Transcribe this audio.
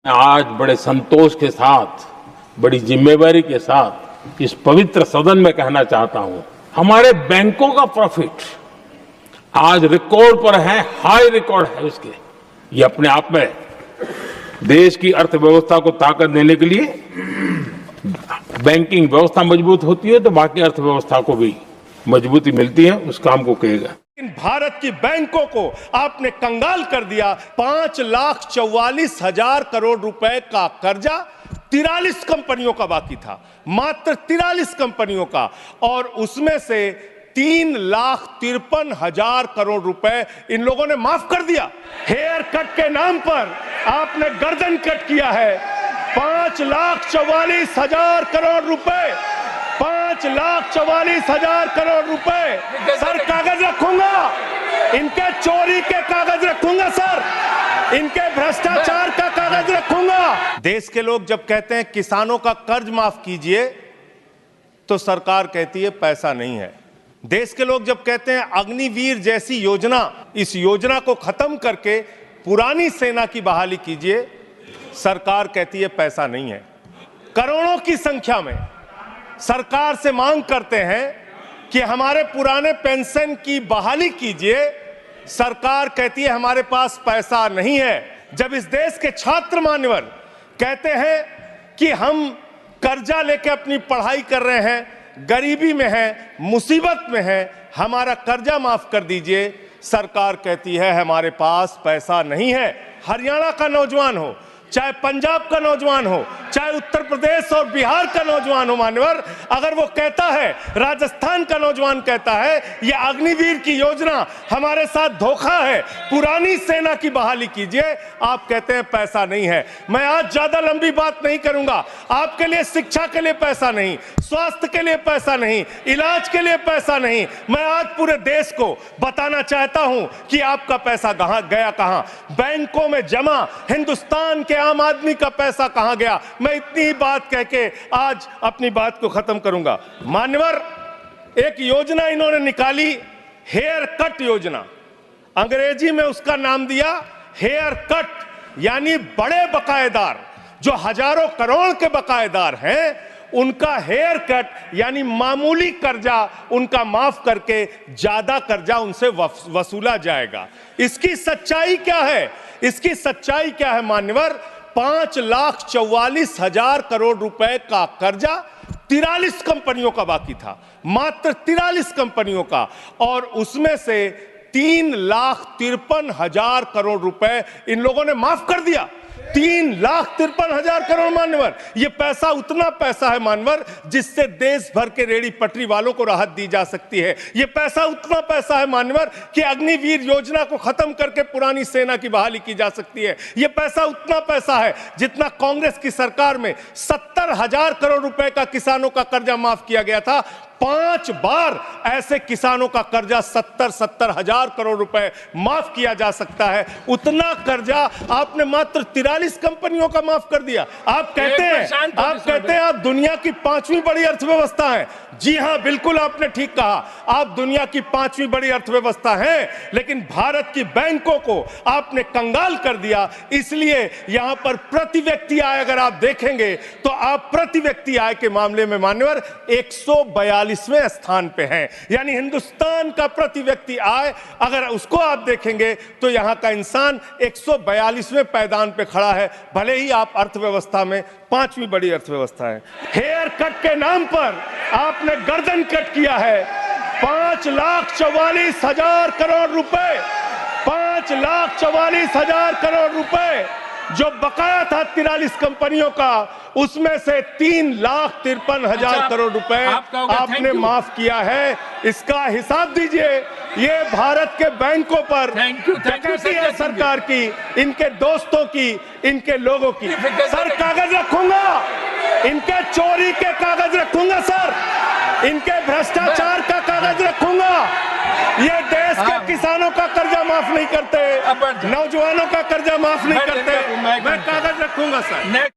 आज बड़े संतोष के साथ, बड़ी जिम्मेवारी के साथ इस पवित्र सदन में कहना चाहता हूं, हमारे बैंकों का प्रॉफिट आज रिकॉर्ड पर है, हाई रिकॉर्ड है इसके। ये अपने आप में देश की अर्थव्यवस्था को ताकत देने के लिए बैंकिंग व्यवस्था मजबूत होती है तो बाकी अर्थव्यवस्था को भी मजबूती मिलती है। उस काम को कहेगा। भारत की बैंकों को आपने कंगाल कर दिया। 5,44,000 करोड़ रुपए का कर्जा 43 कंपनियों का बाकी था, मात्र 43 कंपनियों का, और उसमें से 3,53,000 करोड़ रुपए इन लोगों ने माफ कर दिया। हेयर कट के नाम पर आपने गर्दन कट किया है। 5,44,000 करोड़ रुपए, 5,44,000 करोड़ रुपए। सर कागज रखूंगा, इनके चोरी के कागज रखूंगा सर, इनके भ्रष्टाचार का कागज रखूंगा। देश के लोग जब कहते हैं किसानों का कर्ज माफ कीजिए तो सरकार कहती है पैसा नहीं है। देश के लोग जब कहते हैं अग्निवीर जैसी योजना, इस योजना को खत्म करके पुरानी सेना की बहाली कीजिए, सरकार कहती है पैसा नहीं है। करोड़ों की संख्या में सरकार से मांग करते हैं कि हमारे पुराने पेंशन की बहाली कीजिए, सरकार कहती है हमारे पास पैसा नहीं है। जब इस देश के छात्र मान्यवर कहते हैं कि हम कर्जा लेके अपनी पढ़ाई कर रहे हैं, गरीबी में हैं, मुसीबत में हैं, हमारा कर्जा माफ कर दीजिए, सरकार कहती है हमारे पास पैसा नहीं है। हरियाणा का नौजवान हो, चाहे पंजाब का नौजवान हो, चाहे उत्तर प्रदेश और बिहार का नौजवान हो मान्यवर, अगर वो कहता है, राजस्थान का नौजवान कहता है ये अग्निवीर की योजना हमारे साथ धोखा है, पुरानी सेना की बहाली कीजिए, आप कहते हैं पैसा नहीं है। मैं आज ज्यादा लंबी बात नहीं करूंगा। आपके लिए शिक्षा के लिए पैसा नहीं, स्वास्थ्य के लिए पैसा नहीं, इलाज के लिए पैसा नहीं। मैं आज पूरे देश को बताना चाहता हूं कि आपका पैसा कहां गया, कहां बैंकों में जमा हिंदुस्तान के आम आदमी का पैसा कहां गया। मैं इतनी ही बात कह के आज अपनी बात को खत्म करूंगा। मान्यवर, एक योजना इन्होंने निकाली, हेयर कट योजना। अंग्रेजी में उसका नाम दिया हेयर कट, यानी बड़े बकायेदार जो हजारों करोड़ के बकायेदार हैं, उनका हेयर कट यानी मामूली कर्जा उनका माफ करके ज्यादा कर्जा उनसे वसूला जाएगा। इसकी सच्चाई क्या है? इसकी सच्चाई क्या है मान्यवर? 5,44,000 करोड़ रुपए का कर्जा 43 कंपनियों का बाकी था, मात्र 43 कंपनियों का, और उसमें से 3,53,000 करोड़ रुपए इन लोगों ने माफ कर दिया। 3,53,000 करोड़ मान्यवर, ये पैसा उतना पैसा है मान्यवर जिससे देश भर के रेड़ी पटरी वालों को राहत दी जा सकती है। ये पैसा उतना पैसा है मान्यवर कि अग्निवीर योजना को खत्म करके पुरानी सेना की बहाली की जा सकती है। ये पैसा उतना पैसा है जितना कांग्रेस की सरकार में 70,000 करोड़ रुपए का किसानों का कर्जा माफ किया गया था। 5 बार ऐसे किसानों का कर्जा 70,000 करोड़ रुपए माफ किया जा सकता है। उतना कर्जा आपने मात्र 43 कंपनियों का माफ कर दिया। आप कहते हैं आप दुनिया की 5वीं बड़ी अर्थव्यवस्था है। जी हां, बिल्कुल आपने ठीक कहा, आप दुनिया की 5वीं बड़ी अर्थव्यवस्था हैं, लेकिन भारत की बैंकों को आपने कंगाल कर दिया। इसलिए यहां पर प्रति व्यक्ति आय अगर आप देखेंगे तो आप प्रति व्यक्ति आय के मामले में मान्यवर 142वें स्थान पे हैं। यानी हिंदुस्तान का प्रति व्यक्ति आय अगर उसको आप देखेंगे तो यहां का इंसान 142वें पायदान पे खड़ा है, भले ही आप अर्थव्यवस्था में 5वीं बड़ी अर्थव्यवस्था है। हेयर कट के नाम पर आपने गर्दन कट किया है। 5,44,000 करोड़ रुपए, 5,44,000 करोड़ रुपए जो बकाया था 43 कंपनियों का, उसमें से 3,53,000 करोड़ रुपए आपने माफ किया है। इसका हिसाब दीजिए। ये भारत के बैंकों पर डकैती है सरकार की, इनके दोस्तों की, इनके लोगों की। सर कागज रखूंगा, इनके चोरी के कागज रखूंगा सर, इनके भ्रष्टाचार का कागज रखूंगा। ये देश के किसानों का कर्जा माफ नहीं करते, नौजवानों का कर्जा माफ नहीं करते। मैं कागज रखूंगा सर।